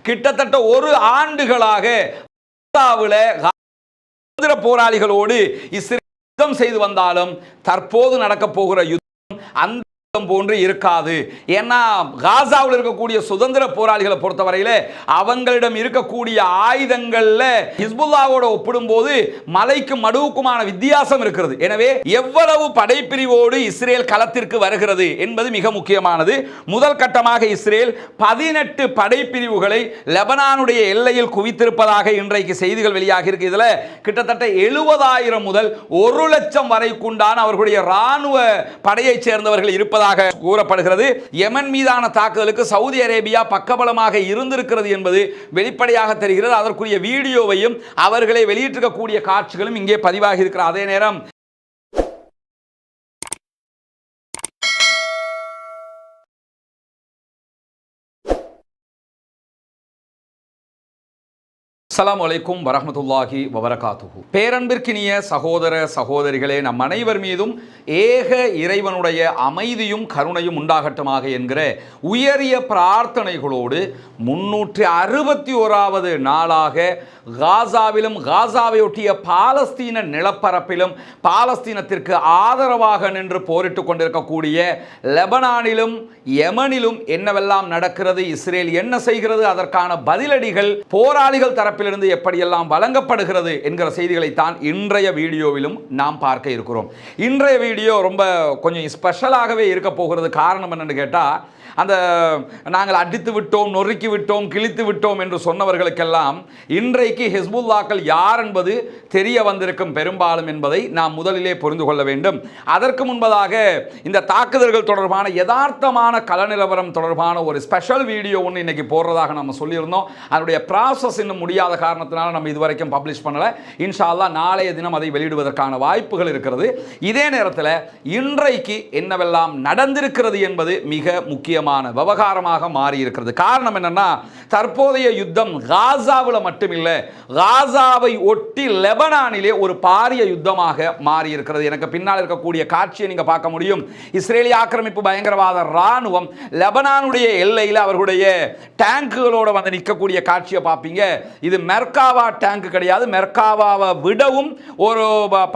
கிட்டத்தட்ட ஒரு ஆண்டுகளாக போராளிகளோடு இஸ்ரேல் யுத்தம் செய்து வந்தாலும் தற்போது நடக்க போகிற யுத்தம் அந்த போன்று இருக்காது. ஏன்னா காசாவில் இருக்கக்கூடிய சுதந்திர போராளிகளை பொறுத்தவரையில அவங்களிடம் இருக்கக்கூடிய ஆயுதங்கள்ல ஹிஸ்புல்லாவோட ஒப்பிடும்போது மலைக்கு மடுவுக்குமான வித்தியாசம் இருக்கிறது. எனவே எவ்வளவு படைப்பிரிவோடு இஸ்ரேல் களத்திற்கு வருகிறது என்பது மிக முக்கியமானது. முதல் கட்டமாக இஸ்ரேல் 18 படைப்பிரிவுகளை லெபனானுடைய எல்லையில் குவித்திருப்பதாக இன்றைக்கு செய்திகள் வெளியாகி இருக்கு. இதுல கிட்டத்தட்ட 70,000 முதல் 1,00,000 வரைக்குண்டான அவர்களுடைய ராணுவ படையைச் சேர்ந்தவர்கள் இருப்பதாக கூறப்படுகிறது. யமன் மீதான தாக்குதலுக்கு சவுதி அரேபியா பக்கபலமாக இருந்திருக்கிறது என்பது வெளிப்படையாக தெரிகிறது. அதற்குரிய வீடியோவையும் அவர்களை வெளியிட்டிருக்கக்கூடிய காட்சிகளும் இங்கே பதிவாகி இருக்கிற அதே நேரம் அஸ்ஸலாமு அலைக்கும் வரஹ்மத்துல்லாஹி வபரகாத்துஹு. பேரன்பிற்கினிய சகோதர சகோதரிகளே, நம் அனைவர் மீதும் ஏக இறைவனுடைய அமைதியும் கருணையும் உண்டாகட்டுமாக என்கிற உயரிய பிரார்த்தனைகளோடு 361வது நாளாக காசாவிலும் காசாவையொட்டிய பாலஸ்தீன நிலப்பரப்பிலும் பாலஸ்தீனத்திற்கு ஆதரவாக நின்று போரிட்டுக் கொண்டிருக்கக்கூடிய லெபனானிலும் யமனிலும் என்னவெல்லாம் நடக்கிறது, இஸ்ரேல் என்ன செய்கிறது, அதற்கான பதிலடிகள் போராளிகள் தரப்பிலிருந்து எப்படியெல்லாம் வழங்கப்படுகிறது என்கிற செய்திகளைத்தான் இன்றைய வீடியோவிலும் நாம் பார்க்க இருக்கிறோம். இன்றைய வீடியோ ரொம்ப கொஞ்சம் ஸ்பெஷலாகவே இருக்க போகிறது. காரணம் என்னன்னு கேட்டால், அந்த நாங்கள் அடித்து விட்டோம், நொறுக்கி விட்டோம், கிழித்து விட்டோம் என்று சொன்னவர்களுக்கெல்லாம் இன்றைக்கு ஹிஸ்புல்லாக்கள் யார் என்பது தெரிய வந்திருக்கும் பெரும்பாலும் என்பதை நாம் முதலிலே புரிந்து கொள்ள வேண்டும். அதற்கு முன்பதாக இந்த தாக்குதல்கள் தொடர்பான யதார்த்தமான கள நிலவரம் தொடர்பான ஒரு ஸ்பெஷல் வீடியோ ஒன்று இன்னைக்கு போடுறதாக நம்ம சொல்லியிருந்தோம். அதனுடைய ப்ராசஸ் இன்னும் முடியாத காரணத்தினால நம்ம இதுவரைக்கும் பப்ளிஷ் பண்ணலை. இன்ஷா அல்லாஹ் நாளைய தினம் அதை வெளியிடுவதற்கான வாய்ப்புகள் இருக்கிறது. இதே நேரத்தில் இன்றைக்கு என்னவெல்லாம் நடந்திருக்கிறது என்பது மிக முக்கியமான விவகாரமாக மாறி இருக்கிறது. காரணம் என்னன்னா, தற்போதைய யுத்தம் காசாவில் மட்டுமில்லை, காசாவை ஒட்டி லெபனானிலே ஒரு பாரிய யுத்தமாக மாறி இருக்கிறது. எனக்கு பின்னால் இருக்கக்கூடிய காட்சியை நீங்க பார்க்க முடியும். இஸ்ரேலிய ஆக்கிரமிப்பு பயங்கரவாத ராணுவம் லெபனானுடைய எல்லையில் அவர்களுடைய டேங்குகளோட வந்து நிற்கக்கூடிய காட்சியை பார்ப்பீங்க. இது மெர்காவா டேங்க் கிடையாது, மெர்காவாவை விடவும் ஒரு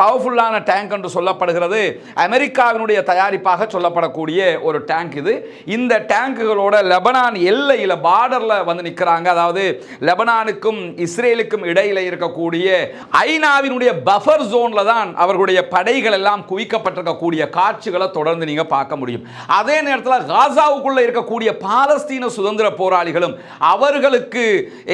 பவர்ஃபுல்லான டேங்க் என்று சொல்லப்படுகிறது. அமெரிக்காவினுடைய தயாரிப்பாக சொல்லப்படக்கூடிய ஒரு டேங்க் இது. இந்த டேங்குகளோட லெபனான் எல்லையில் பார்டர்ல வந்து நிற்கிறாங்க. அதாவது லெபனானுக்கும் இஸ்ரேலுக்கும் இடையில இருக்கக்கூடிய ஐநாவினுடைய பஃபர் ஜோன்ல தான் அவர்களுடைய படைகள் எல்லாம் குவிக்கப்பட்டிருக்கக்கூடிய காட்சிகளை தொடர்ந்து நீங்க பார்க்க முடியும். அதே நேரத்தில் காசாவுக்குள்ள இருக்கக்கூடிய பாலஸ்தீன சுதந்திர போராளிகளும் அவர்களுக்கு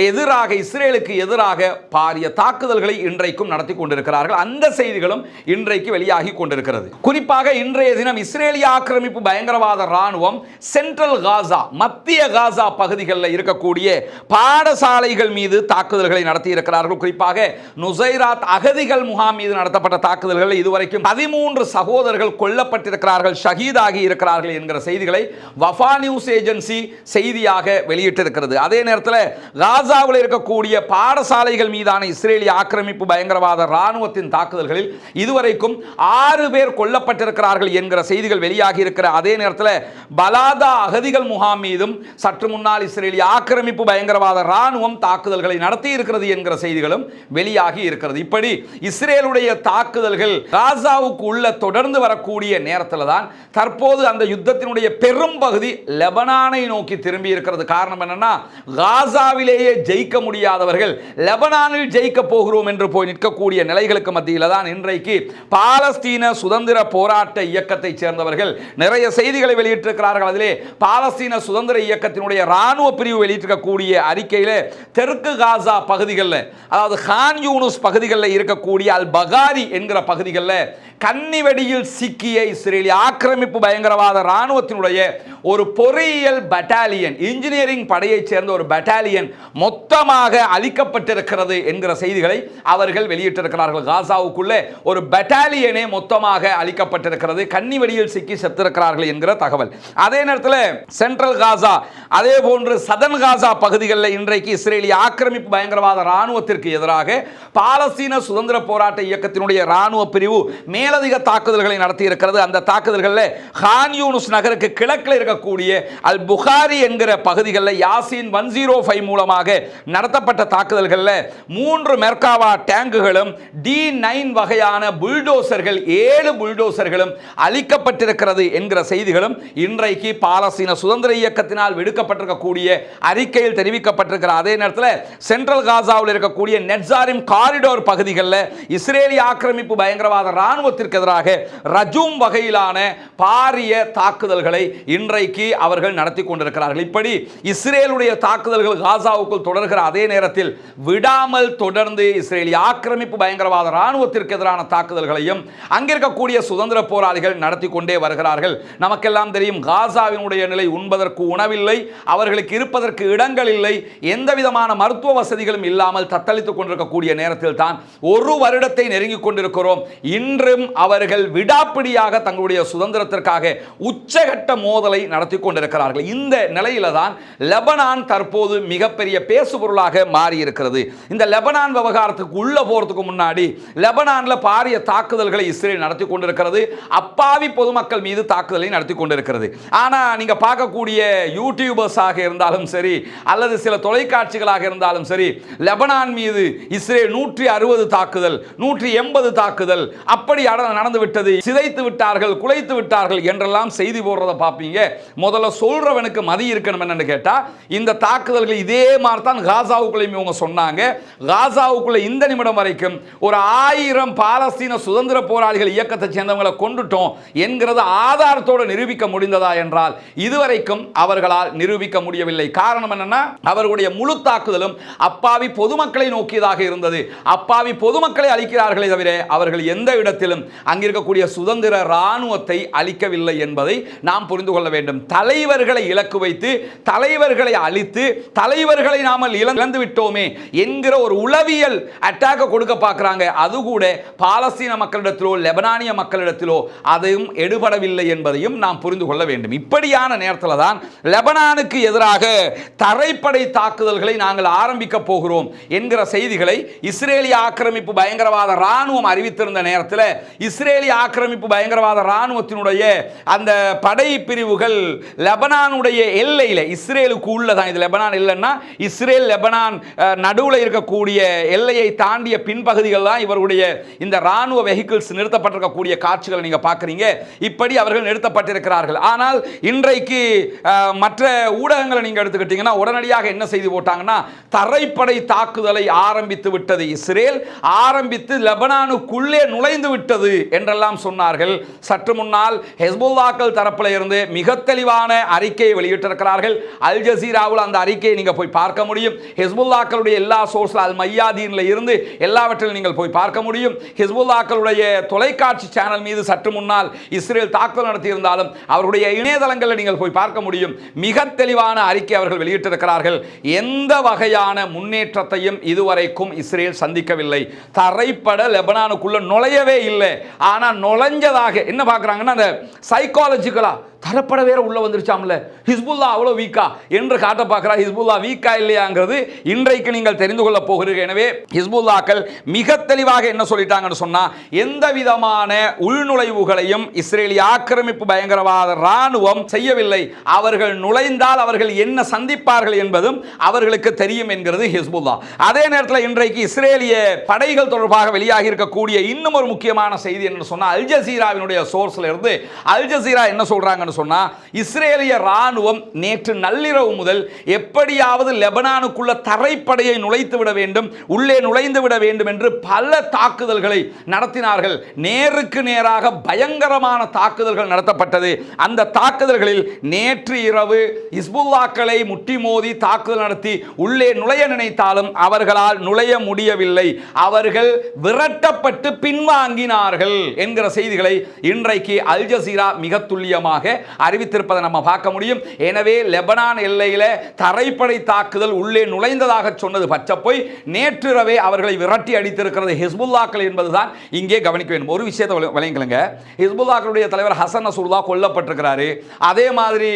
எதிராக, இஸ்ரேலுக்கு எதிராக பாரிய தாக்குதல்களை இன்றைக்கும் நடத்தி கொண்டிருக்கிறார்கள். அந்த செய்திகளும் இன்றைக்கு வெளியாகி கொண்டிருக்கிறது. குறிப்பாக இன்றைய தினம் இஸ்ரேலிய ஆக்கிரமிப்பு பயங்கரவாத ராணுவம் சென்ட்ரல் காசா, மத்திய காசா பகுதிகளில் இருக்கக்கூடிய பாடசாலைகள் மீது தாக்குதல்களை நடத்தி இருக்கிறார்கள். குறிப்பாக நுசைராத் அகதிகள் முகாம் மீது நடத்தப்பட்ட தாக்குதல்கள் இதுவரைக்கும் 13 சகோதரர்கள் கொல்லப்பட்டிருக்கிறார்கள், ஷஹீதாகி இருக்கிறார்கள் என்கிற செய்திகளை வஃபா நியூஸ் ஏஜென்சி செய்தியாக வெளியிட்டிருக்கிறது. அதே நேரத்தில் காசாவில் இருக்கக்கூடிய பாடசாலைகள் மீதான இஸ்ரேலிய ஆக்கிரமிப்பு பயங்கரவாத ராணுவத்தின் தாக்குதல்களில் இதுவரைக்கும் 6 பேர் கொல்லப்பட்டிருக்கிறார்கள் என்கிற செய்திகள் வெளியாகி இருக்கிற அதே நேரத்தில் பலாதா அகதிகள் முகாம் மீதும் சற்று முன்னால் இஸ்ரேலிய ஆக்கிரமிப்பு பயங்கரவாத ராணுவம் தாக்குதல்களை நடத்தி இருக்கிறது என்கிற செய்திகளும் வெளியாகி இருக்கிறது. இப்படி இஸ்ரேலுடைய தாக்குதல்கள் காசாவுக்கு உள்ள தொடர்ந்து வரக்கூடிய நேரத்தில் தான் தற்போது அந்த யுத்தத்தினுடைய பெரும் பகுதி லெபனானை நோக்கி திரும்பி இருக்கிறது. காரணம் என்னன்னா, காசாவிலேயே ஜெயிக்க முடியாதவர்கள் லெபனானில் ஜெயிக்க போகிறோம் என்று போய் நிற்கக்கூடிய நிலைகளுக்கு மத்தியில் தான் இன்றைக்கு பாலஸ்தீன சுதந்திர போராட்ட இயக்கத்தை சேர்ந்தவர்கள் நிறைய செய்திகளை வெளியிட்டிருக்கிறார்கள். அதிலே பாலஸ்தீன சுதந்திர இயக்கத்தினுடைய ராணுவ பிரிவு வெளியிட்டிருக்கக்கூடிய அறிக்கையில் தெற்கு காசா பகுதிகளில், அதாவது கான் யூனுஸ் பகுதிகளில் இருக்கக்கூடிய அல் பகாரி என்கிற பகுதிகளில் கன்னிவெடியில் சிக்கிய இஸ்ரேலிய ஆக்கிரமிப்பு பயங்கரவாத ராணுவத்தினுடைய ஒரு பொறியியல் பட்டாலியன், இன்ஜினியரிங் படையைச் சேர்ந்த ஒரு பட்டாலியன் மொத்தமாக அழிக்கப்பட்டிருக்கிறது என்கிற செய்திகளை அவர்கள் வெளியிட்டிருக்கிறார்கள். காசாவுக்குள்ளே ஒரு பட்டாலியனே மொத்தமாக அழிக்கப்பட்டிருக்கிறது, கன்னிவெடியில் சிக்கி செத்திருக்கிறார்கள் என்கிற தகவல். அதே நேரத்தில் சென்ட்ரல் காசா, அதே போன்று சதன் காசா பகுதிகளில் இன்றைக்கு இஸ்ரேலிய ஆக்கிரமிப்பு பயங்கரவாத ராணுவத்திற்கு எதிராக பாலஸ்தீன சுதந்திர போராட்ட இயக்கத்தினுடைய ராணுவ பிரிவு மேலதிக தாக்குதல்களை நடத்தி இருக்கிறது. அந்த தாக்குதல்களில் கான் யூனிஸ் நகருக்கு கிழக்கில் இருக்கக்கூடிய அல் புகாரி என்கிற பகுதிகளில் யாசின் 105 மூலமாக நடத்தப்பட்ட தாக்குதல்களில் 3 மெர்காவா டேங்குகளும் D9 வகையான புல்டோசர்கள் 7 புல்டோசர்களும் அளிக்கப்பட்டிருக்கிறது என்கிற செய்திகளும் இன்றைக்கு பாலஸ்தீன சுதந்திர இயக்கத்தினால் விடுக்கப்பட்டிருக்கக்கூடிய அறிக்கையில் தெரிவிக்கப்பட்டிருக்கிற அதே நேரத்தில் சென்ட்ரல் காசாவில் இருக்கக்கூடிய நெட்சாரிம் காரிடோர் பகுதிகளில் இஸ்ரேலிய ஆக்கிரமிப்பு பயங்கரவாத ராணுவத்திற்கு எதிராக ரஜூம் வகையிலான பாரிய தாக்குதல்களை இன்றைக்கு அவர்கள் நடத்தி கொண்டிருக்கிறார்கள். இப்படி இஸ்ரேலுடைய தாக்குதல்கள் காசாவுக்குள் தொடர்கிற அதே நேரத்தில் விடாமல் தொடர்ந்து இஸ்ரேலிய ஆக்கிரமிப்பு பயங்கரவாத ராணுவத்திற்கு எதிரான தாக்குதல்களையும் அங்கிருக்கக்கூடிய சுதந்திர போராளிகள் நடத்தி கொண்டே வருகிறார்கள். நமக்கெல்லாம் தெரியும், காசாவினுடைய நிலை உண்பதற்கு உணவில்லை, அவர்களுக்கு இருப்பதற்கு இடங்கள் இல்லை, எந்த விதமான மருத்துவ வசதிகளும் இல்லாமல் தத்தளித்துக் கொண்டிருக்கக்கூடிய நேரத்தில் தான் ஒரு வருடத்தை நெருங்கிக் கொண்டிருக்கிறோம். இன்றும் அவர்கள் விடாப்பிடியாக தங்களுடைய சுதந்திரத்திற்காக உச்சகட்ட மோதலை நடத்தி கொண்டிருக்கிறார்கள். இந்த நிலையில தான் லெபனான் தற்போது மிகப்பெரிய பேசுபொருளாக மாறி இருக்கிறது. இந்த லெபனான் விவகாரத்துக்கு உள்ள போறதுக்கு முன்னாடி லெபனான்ல பாரிய தாக்குதல்களை இஸ்ரேல் நடத்தி கொண்டிருக்கிறது. அப்பாவி பொதுமக்கள் மீது தாக்குதலை நடத்தி கொண்டிருக்கிறது. ஆனா நீங்க பார்க்கக்கூடிய யூடியூபர்ஸாக இருந்தாலும் சரி அல்லது சில தொலைக்காட்சிகளாக இருந்தாலும் சரி, லெபனான் மீது இஸ்ரேல் 160 தாக்குதல் 180 தாக்குதல் அப்படி நடந்து விட்டது, சிதைத்து விட்டார்கள், குலைத்து விட்டார்கள் என்றெல்லாம் செய்தி போடுறத பார்ப்பீங்க. முதல்ல சொல்றவனுக்கு மதி இருக்கணும். என்னன்னு கேட்டா, இந்த தாக்குதல்கள் இதே மாதிரி தான் காசாவுக்குள்ளேயும் இவங்க சொன்னாங்க. காசாவுக்குள்ள இந்த நிமிடம் வரைக்கும் ஒரு 1000 பாலஸ்தீன சுதந்திர போராளிகள் இயக்கத்தை சேர்ந்தவங்களை கொண்டுட்டோம் என்கிறது ஆதாரத்தோடு நிரூபிக்க முடிந்ததா என்றால் இதுவரைக்கும் அவர்களால் நிரூபிக்க முடியவில்லை. காரணம் என்னன்னா, அவர்களுடைய முழு தாக்குதலும் அப்பாவி பொதுமக்களை நோக்கியதாக இருந்தது. அப்பாவி பொதுமக்களை அழிக்கிறார்களே தவிர அவர்கள் எந்த இடத்திலும் அங்கிருக்கக்கூடிய சுதந்திர ராணுவத்தை அழிக்கவில்லை என்பதை நாம் புரிந்து கொள்ள வேண்டும். தலைவர்களை இலக்கு வைத்து தலைவர்களை அழித்து தலைவர்களை நாமல் இழந்து விட்டோமே என்கிற ஒரு உளவியல் அட்டாக் கொடுக்க பார்க்கிறாங்க. அது கூட பாலஸ்தீன மக்களிடத்திலோ லெபனானிய மக்களிடத்திலோ அதையும் எடுபடவில்லை என்பதையும் நாம் புரிந்து கொள்ள வேண்டும். இப்படியான நேரத்தில் தான் லெபனானுக்கு எதிராக தரைப்படை தாக்குதல்களை நாங்கள் ஆரம்பிக்க போகிறோம் என்கிற செய்திகளை இஸ்ரேலிய ஆக்கிரமிப்பு பயங்கரவாத ராணுவம் அறிவித்திருந்த நேரத்தில் இஸ்ரேலிய ஆக்கிரமிப்பு பயங்கரவாத ராணுவத்தினுடைய அந்த படை பிரிவுகள் லெபனானுடைய எல்லையில் இஸ்ரேலுக்கு உள்ளதான். இது லெபனான் இல்லைன்னா இஸ்ரேல் லெபனான் நடுவில் இருக்கக்கூடிய எல்லையை தாண்டிய பின்பகுதிகள் தான் இவருடைய இந்த ராணுவ வெஹிக்கிள்ஸ் நிறுத்தப்பட்டிருக்கக்கூடிய காட்சிகளை நீங்க பார்க்குறீங்க. இப்படி அவர்கள் நிறுத்தப்பட்டிருக்கிறார்கள். ஆனால் இன்றைக்கு மற்ற ஊடகங்களை நீங்க எடுத்துக்கிட்டீங்கன்னா உடனடியாக என்ன செய்தி போட்டாங்கன்னா, தரைப்படை தாக்குதலை ஆரம்பித்து விட்டது இஸ்ரேல், ஆரம்பித்து லெபனானுக்குள்ளே நுழைந்து விட்டது என்றெல்லாம் சொன்னார்கள். சற்று முன்னால் ஹெஸ்புல்லாக்கள் தரப்பில் இருந்து மிக தெளிவான அறிக்கையை வெளியிட்டிருக்கிறார்கள். அல் ஜசீராவில் அந்த அறிக்கையை நீங்க போய் பார்க்க முடியும். ஹெஸ்புல்லாக்களுடைய எல்லா சோர்ஸ்ல அல் மையாதீன்ல இருந்து எல்லாவற்றிலும் நீங்கள் போய் பார்க்க முடியும். ஹெஸ்புல்லாக்களுடைய தொலைக்காட்சி சேனல் மீது சற்று முன்னால் இஸ்ரேல் தாக்குதல் நடத்தி இருந்தாலும் அவருடைய இணையதளங்களில் நீங்கள் போய் பார்க்க முடியும். மிக தெளிவான அறிக்கை அவர்கள் வெளியிட்டிருக்கிறார்கள். எந்த வகையான முன்னேற்றத்தையும் இதுவரைக்கும் இஸ்ரேல் சந்திக்கவில்லை. தரைப்பட லெபனானுக்குள்ள நுழையவே இல்லை. ஆனா நுழைஞ்சதாக என்ன பார்க்கறாங்கன்னா, அந்த சைக்காலஜிக்கலா தரப்பட வேற உள்ள வந்துருச்சாம்ல, ஹிஸ்புல்லா அவ்வளோ வீக்கா என்று காட்ட பார்க்கிறா. ஹிஸ்புல்லா வீக்கா இல்லையாங்கிறது இன்றைக்கு நீங்கள் தெரிந்து கொள்ள போகிறீர்கள். எனவே ஹிஸ்புல்லாக்கள் மிக தெளிவாக என்ன சொல்லிட்டாங்கன்னு சொன்னா, எந்த விதமான உள்நுழைவுகளையும் இஸ்ரேலிய ஆக்கிரமிப்பு பயங்கரவாத ராணுவம் செய்யவில்லை. அவர்கள் நுழைந்தால் அவர்கள் என்ன சந்திப்பார்கள் என்பதும் அவர்களுக்கு தெரியும் என்கிறது ஹிஸ்புல்லா. அதே நேரத்தில் இன்றைக்கு இஸ்ரேலிய படைகள் தொடர்பாக வெளியாகி இருக்கக்கூடிய இன்னும் ஒரு முக்கியமான செய்தி என்று சொன்னா, அல் ஜசீராவினுடைய சோர்ஸ்ல இருந்து அல் ஜசீரா என்ன சொல்றாங்க சொன்னா, இஸ்ரேலிய ராணுவம் நேற்று நள்ளிரவு முதல் எப்படியாவது லெபனானுக்குள்ள தரைப்படையை நுழைத்து விட வேண்டும், உள்ளே நுழைந்து விட வேண்டும் என்று பல தாக்குதல்களை நடத்தினார்கள். நேருக்கு நேராக பயங்கரமான தாக்குதல்கள் நடத்தப்பட்டது. அந்த தாக்குதல்களில் நேற்று இரவு ஹிஸ்புல்லாக்களை முட்டி மோதி தாக்குதல் நடத்தி உள்ளே நுழைய நினைத்தாலும் அவர்களால் நுழைய முடியவில்லை. அவர்கள் விரட்டப்பட்டு பின்வாங்கினார்கள் என்கிற செய்திகளை இன்றைக்கு அல் ஜசீரா மிக துல்லியமாக அறிவித்திருப்பதை நம்ம பார்க்க முடியும். எனவே லெபனான் எல்லையில தரைப்படை தாக்குதல் உள்ளே நுழைந்ததாக சொன்னது பச்சை போய். நேற்றிரவே அவர்களை விரட்டி அடித்திருக்கிறது ஹிஸ்புல்லாக்கள் என்பதுதான் இங்கே கவனிக்க வேண்டும். ஒரு விஷயத்தை விளங்கிக்கலுங்க, ஹிஸ்புல்லாக்களுடைய தலைவர் ஹசன் நஸ்ருல்லா கொல்லப்பட்டிருக்கிறாரு. அதே மாதிரி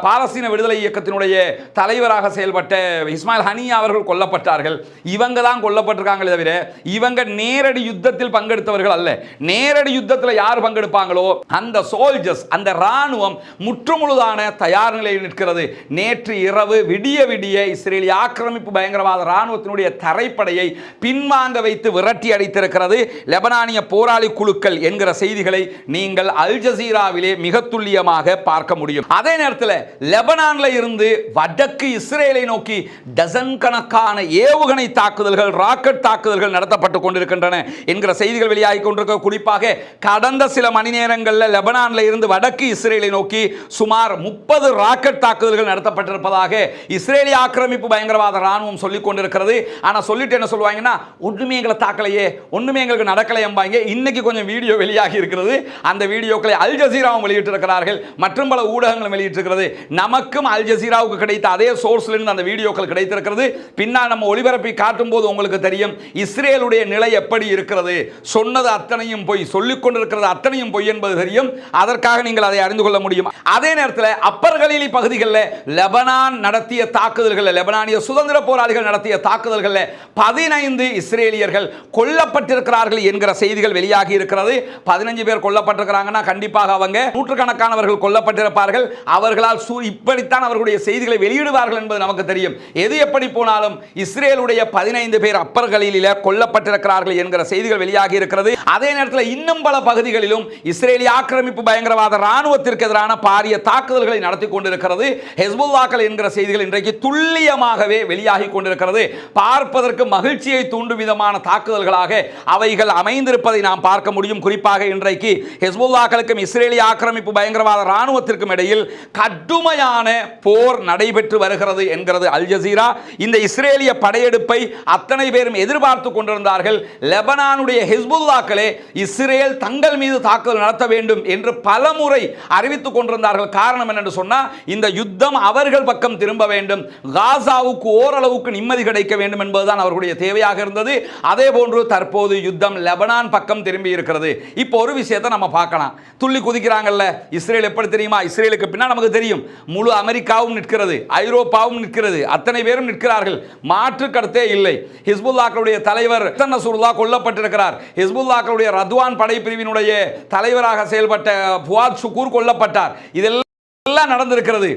பாலஸ்தீன விடுதலை இயக்கத்தினுடைய தலைவராக செயல்பட்ட இஸ்மாயில் ஹனியா அவர்கள் கொல்லப்பட்டார்கள். இவங்க தான் கொல்லப்பட்டிருக்காங்களே தவிர இவங்க நேரடி யுத்தத்தில் பங்கெடுத்தவர்கள் அல்ல. நேரடி யுத்தத்தில் யார் பங்கெடுப்பாங்களோ அந்த சோல்ஜர்ஸ், அந்த ராணுவம் முற்றுமுழுதான தயார் நிலையில் நிற்கிறது. நேற்று இரவு விடிய விடிய இஸ்ரேலிய ஆக்கிரமிப்பு பயங்கரவாத ராணுவத்தினுடைய தரைப்படையை பின்வாங்க வைத்து விரட்டி அடித்திருக்கிறது லெபனானிய போராளி குழுக்கள் என்கிற செய்திகளை நீங்கள் அல் ஜசீராவிலே மிக துல்லியமாக பார்க்க முடியும். அதே நேரத்தில் லெபனான்ல இருந்து வடக்கு இஸ்ரேலை நோக்கி டசன் கணக்கான ஏவுகணை தாக்குதல்கள், ராக்கெட் தாக்குதல்கள் நடத்தப்பட்டு கொண்டிருக்கின்றன என்கிற செய்திகள் வெளியாகி கொண்டிருக்க. குறிப்பாக கடந்த சில மணி நேரங்களில் லெபனான்ல இருந்து வடக்கு இஸ்ரேலை நோக்கி சுமார் 30 ராக்கெட் தாக்குதல்கள் நடத்தப்பட்டிருப்பதாக இஸ்ரேலிய ஆக்கிரமிப்பு பயங்கரவாத ராணுவம் சொல்லிக் கொண்டிருக்கிறது. ஆனா சொல்லிட்டு என்ன சொல்லுவாங்கன்னா, ஒண்ணுமே எங்களை தாக்கலையே, ஒண்ணுமே எங்களுக்கு நடக்கலை என்பாங்க. இன்னைக்கு கொஞ்சம் வீடியோ வெளியாகி இருக்கிறது. அந்த வீடியோக்களை அல் ஜசீராவும் வெளியிட்டிருக்கிறார்கள், மற்றும் பல ஊடகங்களும் வெளியிட்டிருக்கிறது. நமக்கும் அல் ஜசீராவுக்கு கிடைத்த அதே சோர்ஸ்ல இருந்து அந்த வீடியோக்கள் கிடைத்திருக்கிறது. பின்னால் நம்ம ஒளிபரப்பி காட்டும் போது உங்களுக்கு தெரியும் இஸ்ரேலுடைய நிலை எப்படி இருக்கிறது. சொன்னது அத்தனையும் பொய், சொல்லிக் கொண்டிருக்கிறது அத்தனையும் பொய் என்பது தெரியும். அதற்காக நீங்கள் அதை அறிந்து கொள்ள முடியும். அதே நேரத்தில் அப்பர் கலீலி பகுதிகளில் லெபனான் நடத்திய தாக்குதல்கள், லெபனானிய சுதந்திர போராளிகள் நடத்திய தாக்குதல்கள் 15 இஸ்ரேலியர்கள் கொல்லப்பட்டிருக்கிறார்கள் என்கிற செய்திகள் வெளியாகி இருக்கிறது. 15 பேர் கொல்லப்பட்டிருக்கிறாங்கன்னா கண்டிப்பாக அவங்க நூற்றுக்கணக்கானவர்கள் கொல்லப்பட்டிருப்பார்கள். அவர்களால் இப்படித்தான் அவர்களுடைய செய்திகளை வெளியிடுவார்கள் என்பது நமக்கு தெரியும். எது எப்படி போனாலும் இஸ்ரேலுடைய 15 பேர் அப்பர் கலீலில் கொல்லப்பட்டிருக்கிறார்கள் என்கிற செய்திகள் வெளியாகி இருக்கிறது. அதே நேரத்தில் இன்னும் பல பகுதிகளிலும் இஸ்ரேலிய ஆக்கிரமிப்பு பயங்கரவாத ராணுவத்திற்கு எதிரான பாரிய தாக்குதல்களை நடத்தி கொண்டிருக்கிறது ஹிஸ்புல்லாக்கள் என்கிற செய்திகள் இன்றைக்கு துல்லியமாகவே வெளியாகி கொண்டிருக்கிறது. பார்ப்பதற்கு மகிழ்ச்சியை தூண்டும் விதமான தாக்குதல்களாக அவைகள் அமைந்திருப்பதை நாம் பார்க்க முடியும். குறிப்பாக இன்றைக்கு ஹிஸ்புல்லாக்களுக்கும் இஸ்ரேலிய ஆக்கிரமிப்பு பயங்கரவாத ராணுவத்திற்கும் இடையில் கடுமையான போர் நடைபெற்று வருகிறது என்கிறது அல் ஜசீரா. இந்த இஸ்ரேலிய படையெடுப்பை அத்தனை பேரும் எதிர்பார்த்து கொண்டிருந்தார்கள். லெபனானுடைய ஹிஸ்புல்லாக்களே இஸ்ரேல் தங்கள் மீது தாக்குதல் நடத்த வேண்டும் என்று பலமுறை அறிவித்துக் கொண்டிருந்தார்கள். காரணம் என்னென்று சொன்னால், இந்த யுத்தம் அவர்கள் பக்கம் திரும்ப வேண்டும், காசாவுக்கு ஓரளவுக்கு நிம்மதி கிடைக்க வேண்டும் என்பதுதான் அவர்களுடைய தேவையாக இருந்தது. அதே போன்று தற்போது யுத்தம் லெபனான் பக்கம் திரும்பி இருக்கிறது. இப்போ ஒரு விஷயத்தை நம்ம பார்க்கலாம். துள்ளி குதிக்கிறாங்கல்ல இஸ்ரேல், எப்படி தெரியுமா? இஸ்ரேலுக்கு பின்னால் நமக்கு தெரியும் முழு அமெரிக்காவும் நிற்கிறது, ஐரோப்பாவும் நிற்கிறது, அத்தனை பேரும் நிற்கிறார்கள், மாற்று கருத்தே இல்லை. ஹிஸ்புல்லாக்களுடைய தலைவர் ஹசன் நஸ்ருல்லா கொல்லப்பட்டிருக்கிறார். ஹிஸ்புல்லாக்களுடைய ரத்வான் படைப்பிரிவினுடைய தலைவராக செயல்பட்ட ஃபுவாத் ஷுக்கூர் கொல்லப்பட்டார். இதெல்லாம் நடந்திருக்கிறது.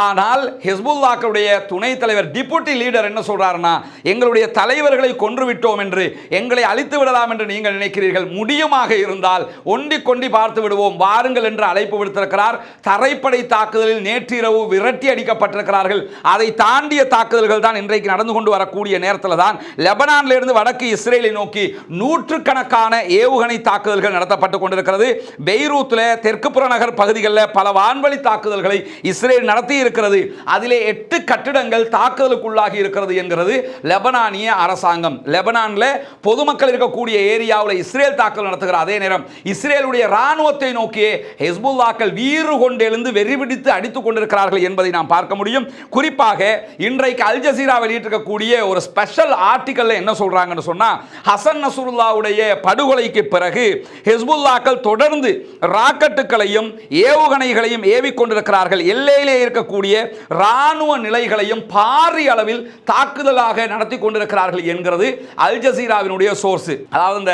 ஆனால் ஹிஸ்புல்லாக்களுடைய துணை தலைவர் டிப்யூட்டி லீடர் என்ன சொல்றாருன்னா, எங்களுடைய தலைவர்களை கொன்றுவிட்டோம் என்று, எங்களை அழித்து விடலாம் என்று நீங்கள் நினைக்கிறீர்கள், முடியுமாக இருந்தால் ஒண்டி கொண்டி பார்த்து விடுவோம், வாருங்கள் என்று அழைப்பு விடுத்திருக்கிறார். தரைப்படை தாக்குதலில் நேற்று இரவு விரட்டி அடிக்கப்பட்டிருக்கிறார்கள். அதை தாண்டிய தாக்குதல்கள் தான் இன்றைக்கு நடந்து கொண்டு வரக்கூடிய நேரத்தில் தான் லெபனானில் இருந்து வடக்கு இஸ்ரேலை நோக்கி நூற்றுக்கணக்கான ஏவுகணை தாக்குதல்கள் நடத்தப்பட்டு கொண்டிருக்கிறது. பெய்ரூத்தில் தெற்கு புறநகர் பகுதிகளில் பல வான்வழி தாக்குதல்களை இஸ்ரேல் நடத்தி இருக்கிறது. அதிலே 8 கட்டிடங்கள் தாக்குதலுக்குள்ளாகி இருக்கிறது என்கிறது லெபனானிய அரசாங்கம். லெபனான்ல பொதுமக்கள் இருக்கக்கூடிய ஏரியாவில் இஸ்ரேல் தாக்குதல் நடத்துகிற அதே நேரம் இஸ்ரேலுடைய ராணுவத்தை நோக்கி ஹிஸ்புல்லாக்கள் வீறு கொண்டு எழுந்து வெறிபிடித்து அடித்துக் கொண்டிருக்கிறார்கள் என்பதை நாம் பார்க்க முடியும். குறிப்பாக இன்றைக்கு அல் ஜசீரா வெளியிட்டிருக்கக்கூடிய ஒரு ஸ்பெஷல் ஆர்டிக்கல்ல என்ன சொல்றாங்கன்னு சொன்னா, ஹசன் நஸ்ருல்லாவுடைய படுகொலைக்கு பிறகு ஹிஸ்புல்லாக்கள் தொடர்ந்து ராக்கெட்டுகளையும் ஏவுகணைகளையும் ஏவிக்கொண்டிருக்கிறார்கள். எல்லையிலே இருக்கக்கூடிய ராணுவ நிலைகளையும் பாரிய அளவில் தாக்குதலாக நடத்தி கொண்டிருக்கிறார்கள் என்கிறது அல் ஜசீராவினுடைய சோர்ஸ். அதாவது இந்த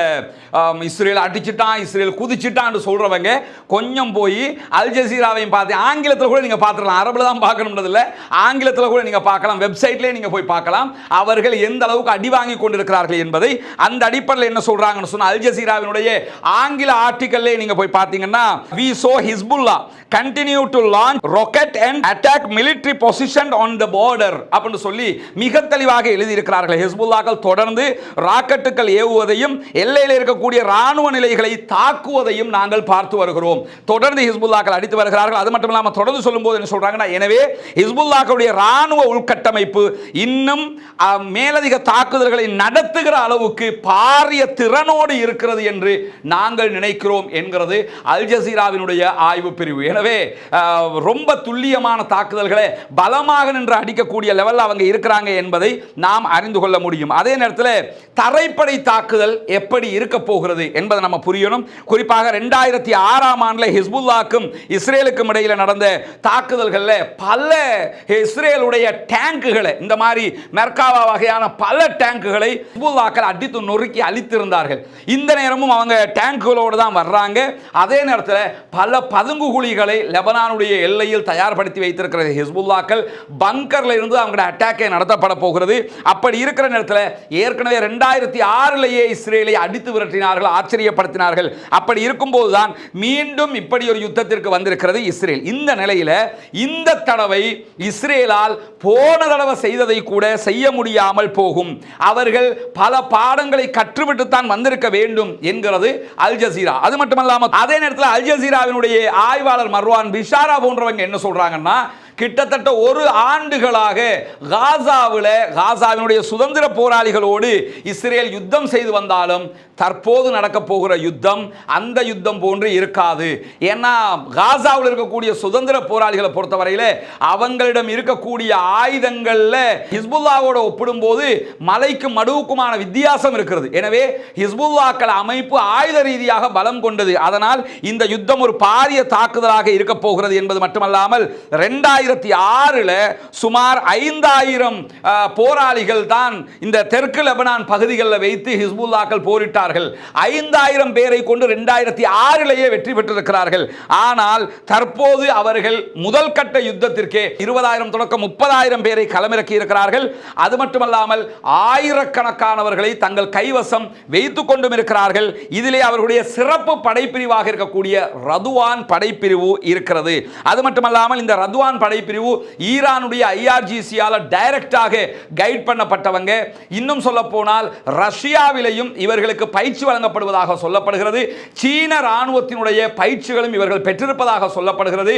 இஸ்ரேல் அடிச்சிட்டான், இஸ்ரேல் குதிச்சிட்டான் சொல்றவங்க கொஞ்சம் போய் அல் ஜசீராவையும் பார்த்து, ஆங்கிலத்தில் கூட நீங்க பார்த்துக்கலாம், அரபுல தான் பார்க்கணும்ன்றதில்ல, ஆங்கிலத்தில் கூட நீங்க பார்க்கலாம், வெப்சைட்லேயே நீங்க போய் பார்க்கலாம் அவர்கள் எந்த அளவுக்கு அடி வாங்கி கொண்டிருக்கிறார்கள் என்பதை. அந்த அடிப்படையில் என்ன சொல்றாங்கன்னு சொன்னா, அல் ஜசீராவினுடைய ஆங்கில ஆர்டிக்கல்லே நீங்க போய் பார்த்தீங்கன்னா, we saw Hezbollah continue to launch rocket and attack military position on the border அப்படின்னு சொல்லி மிக தெளிவாக எழுதியிருக்கிறார்கள். ஹிஸ்புல்லாக்கள் தொடர்ந்து ராக்கெட்டுகள் ஏவுவதையும் எல்லையில் இருக்கக்கூடிய ராணுவ நிலைகளை தாக்குவதையும் நாங்கள் பார்த்து வருகிறோம். தொடர்ந்து ஹிஸ்புல்லாக்கள் அடித்து வருகிறார்கள். அது மட்டும் இல்லாமல் தொடர்ந்து சொல்லும்போது என்ன சொல்றாங்கன்னா, எனவே ஹிஸ்புல்லாக்களுடைய ராணுவ உள்கட்டமைப்பு இன்னும் மேலதிக தாக்குதல்களை நடத்துகிற அளவுக்கு பாரிய திறனோடு இருக்கிறது என்று நாங்கள் நினைக்கிறோம் என்கிறது அல் ஜசீராவினுடைய ஆய்வு பிரிவு. எனவே ரொம்ப துல்லியமான தாக்குதல்களை பலமாக நின்று அடிக்கக்கூடிய லெவலில் அவங்க இருக்கிறாங்க என்பதை நாம் அறிந்து கொள்ள முடியும். அதே நேரத்தில் தரைப்படை தாக்குதல் எப்படி இருக்க போகிறது என்பதை நம்ம புரியணும். குறிப்பாக 2006ஆம் ஆண்டில் ஹிஸ்புல்லாக்கும் இஸ்ரேலுக்கும் இடையில் நடந்த தாக்குதல்களில் பல இஸ்ரேலுடைய டேங்குகளை, இந்த மாதிரி மெர்காவா வகையான பல டேங்குகளை ஹிஸ்புல்லாக்கள் அடித்து நொறுக்கி அழித்திருந்தார்கள். இந்த நேரமும் அவங்க டேங்குகளோடு தான் வர்றாங்க. அதே நேரத்தில் பல பதுங்குகுழிகளை லெபனானுடைய எல்லையில் தயார்படுத்தி வைத்திருக்கிற ஹிஸ்புல்லாக்கள் பங்கர்ல இருந்து அவங்களுடைய அட்டாக்கை நடத்தப்பட போகிறது. அப்படி இருக்கிற நேரத்தில் ஏற்கனவே 2006லேயே இஸ்ரேலை அடித்து விரட்டினார்கள், ஆச்சரியப்படுத்தினார்கள். அப்படி இருக்கும்போது தான் மீண்டும் இப்படி ஒரு யுத்தத்திற்கு வந்திருக்கிறது இஸ்ரேல். இந்த நிலையில் இந்த தடவை இஸ்ரேலால் போன தடவை செய்ததை கூட செய்ய முடியாமல் போகும். அவர்கள் பல பாடங்களை கற்றுவிட்டு தான் வந்திருக்க வேண்டும் என்கிறது அல் ஜசீரா. அது மட்டுமல்லாமல் அதே நேரத்தில் அல் ஜசீராவினுடைய ஆய்வாளர் மர்வான் பிஷாரா போன்றவங்க என்ன சொல்றாங்கன்னா, கிட்டத்தட்ட ஒரு ஆண்டுகளாக காசாவினுடைய சுதந்திர போராளிகளோடு இஸ்ரேல் யுத்தம் செய்து வந்தாலும் தற்போது நடக்க போகிற யுத்தம் அந்த யுத்தம் போன்று இருக்காது. ஏன்னா காசாவில் இருக்கக்கூடிய சுதந்திர போராளிகளை பொறுத்தவரையில் அவங்களிடம் இருக்கக்கூடிய ஆயுதங்கள்ல ஹிஸ்புல்லாவோட ஒப்பிடும்போது மலைக்கு மடுவுக்குமான வித்தியாசம் இருக்கிறது. எனவே ஹிஸ்புல்லாக்கள் அமைப்பு ஆயுத ரீதியாக பலம் கொண்டது. அதனால் இந்த யுத்தம் ஒரு பாரிய தாக்குதலாக இருக்க போகிறது என்பது மட்டுமல்லாமல் 2006 சுமார் 5000 போராளிகள் தான் இந்த தெற்கு லெபனான் பகுதிகளில் வைத்து ஹிஸ்புல்லாக்கள் போரிட்டார்கள். 5000 பேரை கொண்டு 2006லேயே வெற்றி பெற்றிருக்கிறார்கள். ஆனால் தற்போது அவர்கள் முதல் கட்ட யுத்தத்திற்கே 20,000 தொடக்கம் 30,000 பேரை களமிறக்கி இருக்கிறார்கள். அது மட்டுமல்லாமல் ஆயிரக்கணக்கானவர்களை தங்கள் கைவசம் வைத்துக் கொண்டும் இருக்கிறார்கள். இதிலே அவர்களுடைய சிறப்பு படைப்பிரிவாக இருக்கக்கூடிய ரதுவான் படைப்பிரிவு இருக்கிறது. அது மட்டுமல்லாமல் இந்த ரதுவான் படைப்பிரிவு ஈரானுடைய IRGC-யால டைரக்டாக கைட் பண்ணப்பட்டவங்க. இன்னும் சொல்ல போனால் ரஷ்யாவிலேயும் இவர்களுக்கு பயிற்சி வழங்கப்படுவதாக சொல்லப்படுகிறது. சீன ராணுவத்தினுடைய பயிற்சிகளும் இவர்கள் பெற்றிருப்பதாக சொல்லப்படுகிறது.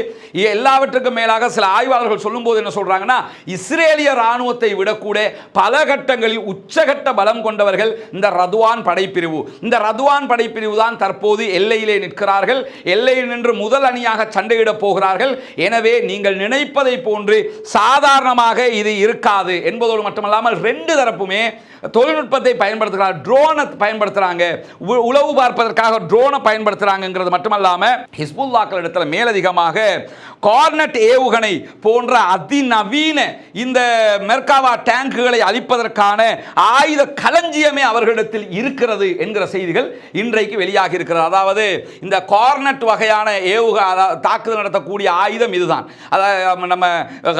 எல்லாவற்றுக்கும் மேலாக சில ஆய்வாளர்கள் சொல்லும்போது என்ன சொல்றாங்கன்னா, இஸ்ரேலிய ராணுவத்தை விடக்கூட பல கட்டங்களில் உச்சகட்ட பலம் கொண்டவர்கள் இந்த ரதுவான் படைப்பிரிவு. இந்த ரதுவான் படைப்பிரிவு தான் தற்போது எல்லையிலே நிற்கிறார்கள். எல்லையில் நின்று முதல் அணியாக சண்டையிட போகிறார்கள். எனவே நீங்கள் நினைப்பதை போன்று சாதாரணமாக இது இருக்காது என்பதோடு மட்டுமல்லாமல் ரெண்டு தரப்புமே தொழில்நுட்பத்தை பயன்படுத்துகிறார். ட்ரோனை பயன்படுத்துறாங்க, உளவு பார்ப்பதற்காக ட்ரோனை பயன்படுத்துறாங்கிறது மட்டுமல்லாம ஹிஸ்புல்லாக்கள் இடத்துல மேலதிகமாக கார்னட் ஏவுகணை போன்ற அதிநவீன இந்த மெர்காவா டேங்குகளை அழிப்பதற்கான ஆயுத களஞ்சியமே அவர்களிடத்தில் இருக்கிறது என்கிற செய்திகள் இன்றைக்கு வெளியாகி இருக்கிறது. அதாவது இந்த கார்னட் வகையான தாக்குதல் நடத்தக்கூடிய ஆயுதம் இதுதான். அதாவது நம்ம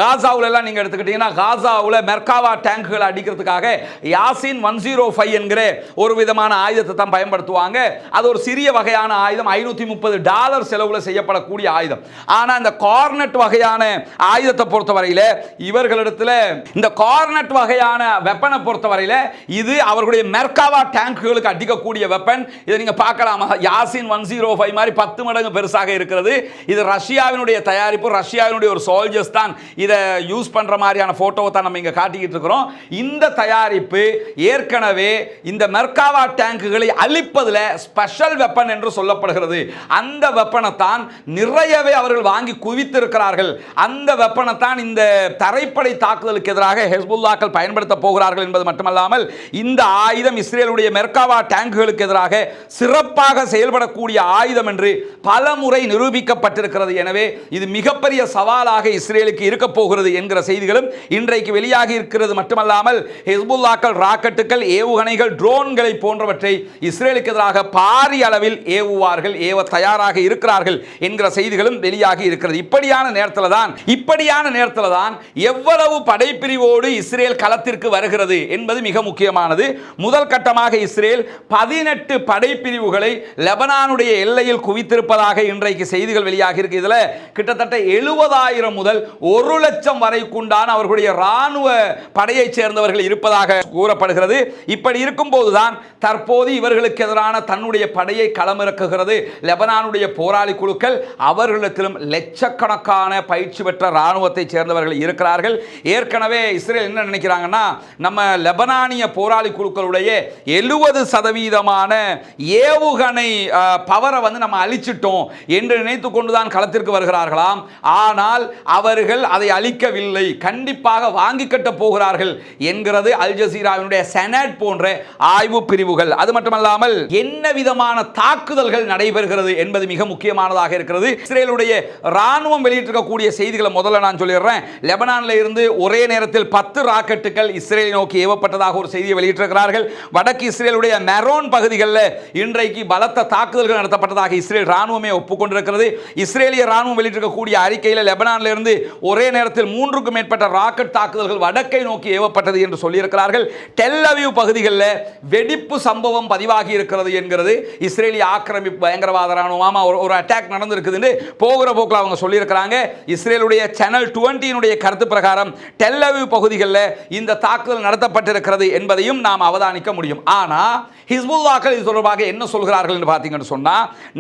காசாவுல எல்லாம் நீங்க எடுத்துக்கிட்டீங்கன்னா, காசாவுல மெர்காவா டேங்குகளை அடிக்கிறதுக்காக யாசின் 105 என்கிற ஒரு விதமான ஆயுதத்தை தான் பயன்படுத்துவாங்க. அது ஒரு சிறிய வகையான ஆயுதம், $530 செலவுல செய்யப்படக்கூடிய ஆயுதம். ஆனா இந்த கார்னட் வகையான ஆயுதத்தை பொறுத்தவரையில் இவர்களிடத்தில் இந்த கார்னட் வகையான வெப்பனை பொறுத்தவரையில் இது அவர்களுடைய மெர்காவா டேங்குகளுக்கு அடிக்கக்கூடிய வெப்பன். இதை நீங்க பார்க்கலாம், யாசின் 105 மாதிரி 10 மடங்கு பெருசாக இருக்கிறது. இது ரஷ்யாவினுடைய தயாரிப்பு. ரஷ்யாவினுடைய ஒரு சோல்ஜர்ஸ் தான் இதை யூஸ் பண்ற மாதிரியான போட்டோவை தான் நம்ம இங்க காட்டிக்கிட்டு இருக்கிறோம். இந்த தயாரிப்பு ஏற்கனவே இந்த மெர்காவா டேங்குகளை அழிப்பதில் ஸ்பெஷல் வெப்பன் என்று சொல்லப்படுகிறது. அந்த வெப்பனை தான் நிறையவே அவர்கள் வாங்கி குவித்திருக்கிறார்கள். அந்த வெப்பனை தான் இந்த தரைப்படை தாக்குதலுக்கு எதிராக ஹிஸ்புல்லாக்கள் பயன்படுத்த போகிறார்கள் என்பது மட்டுமல்லாமல் இந்த ஆயுதம் இஸ்ரேலுடைய மெர்காவா டேங்குகளுக்கு எதிராக சிறப்பாக செயல்படக்கூடிய ஆயுதம் என்று பல முறை நிரூபிக்கப்பட்டிருக்கிறது. எனவே இது மிகப்பெரிய சவாலாக இஸ்ரேலுக்கு இருக்க போகிறது என்கிற செய்திகளும் இன்றைக்கு வெளியாகி இருக்கிறது. மட்டுமல்லாமல் ஹிஸ்புல்லாக்கள் ராக்கெட்டுகள், ஏவுகணைகள், ட்ரோன்களை போன்றவற்றை இஸ்ரேலுக்கு எதிராக பாரிய அளவில் ஏவுவார்கள், ஏவ தயாராக இருக்கிறார்கள் என்கிற செய்திகளும் வெளியாகி இருக்கிறது. இப்படியான நேரத்தில் தான் எவ்வளவு படைப்பிரிவோடு இஸ்ரேல் களத்திற்கு வருகிறது என்பது மிக முக்கியமானது. முதல் கட்டமாக இஸ்ரேல் 18 படைப்பிரிவுகளை லெபனானுடைய எல்லையில் குவித்திருப்பதாக இன்றைக்கு செய்திகள் வெளியாகி இருக்கு. இதுல கிட்டத்தட்ட 70,000 முதல் 1,00,000 வரைக்குண்டான அவர்களுடைய ராணுவ படையை சேர்ந்தவர்கள் இருப்பதாக கூறப்படுகிறது. இப்படி இருக்கும் போதுதான் தற்போது இவர்களுக்கு எதிரான தன்னுடைய படையை களமிறக்குகிறது லெபனானுடைய போராளி குழுக்கள். அவர்களிடத்திலும் லட்சக்கணக்கான பயிற்சி பெற்ற ராணுவத்தை சேர்ந்தவர்கள் இருக்கிறார்கள். ஏற்கனவே இஸ்ரேல் என்ன நினைக்கிறாங்கன்னா, நம்ம லெபனானிய போராளி குழுக்களுடைய 70% ஏவுகணை பவரை நம்ம அழிச்சிட்டோம் என்று நினைத்துக் கொண்டுதான் களத்திற்கு வருகிறார்களாம். ஆனால் அவர்கள் அதை அழிக்கவில்லை, கண்டிப்பாக வாங்கி கட்ட போகிறார்கள் என்கிறது அல் ஜசீராவினுடைய செனட் போன்ற ஆய்வு பிரிவுகள். அது மட்டுமல்லாமல் என்ன விதமான தாக்குதல்கள் நடைபெறுகிறது என்பது மிக முக்கியமானதாக இருக்கிறது. இஸ்ரேலுடைய ராணுவம் வெளியிட்டிருக்கக்கூடிய செய்திகளை முதல்ல நான் சொல்லிடுறேன். லெபனானில் இருந்து ஒரே நேரத்தில் 10 ராக்கெட்டுகள் இஸ்ரேலை நோக்கி ஏவப்பட்டதாக ஒரு செய்தியை வெளியிட்டிருக்கிறார்கள். வடக்கு இஸ்ரேலுடைய மெரோன் பகுதிகளில் இன்றைக்கு பலத்த தாக்குதல்கள் நடத்தப்பட்டதாக இஸ்ரேல் ராணுவமே ஒப்புக்கொண்டிருக்கிறது. இஸ்ரேலிய ராணுவம் வெளியிட்டிருக்கக்கூடிய அறிக்கையில் லெபனானில் இருந்து ஒரே நேரத்தில் 3க்கும் மேற்பட்ட ராக்கெட் தாக்குதல்கள் வடக்கை நோக்கி ஏவப்பட்டது என்று சொல்லியிருக்கிறார்கள். டெல் அவீவ் பகுதிகளில் வெடிப்பு சம்பவம் பதிவாகி இருக்கிறது என்கிறது இஸ்ரேலிய ஆக்கிரமிப்பு பயங்கரவாத ராணுவம் ஒரு அட்டாக் நடந்திருக்குது போகிற போக்கில் அவங்க சொல்லியிருக்கிறாங்க. இஸ்ரேலுடைய சேனல் 20 கருத்து பிரகாரம் டெல் அவீவ் பகுதிகளில் இந்த தாக்குதல் நடத்தப்பட்டிருக்கிறது என்பதையும் நாம் அவதானிக்க முடியும். ஆனால் ஹிஸ்புல்லாக்கள் இது தொடர்பாக என்ன சொல்கிறார்கள் என்று பார்த்தீங்கன்னு சொன்னா,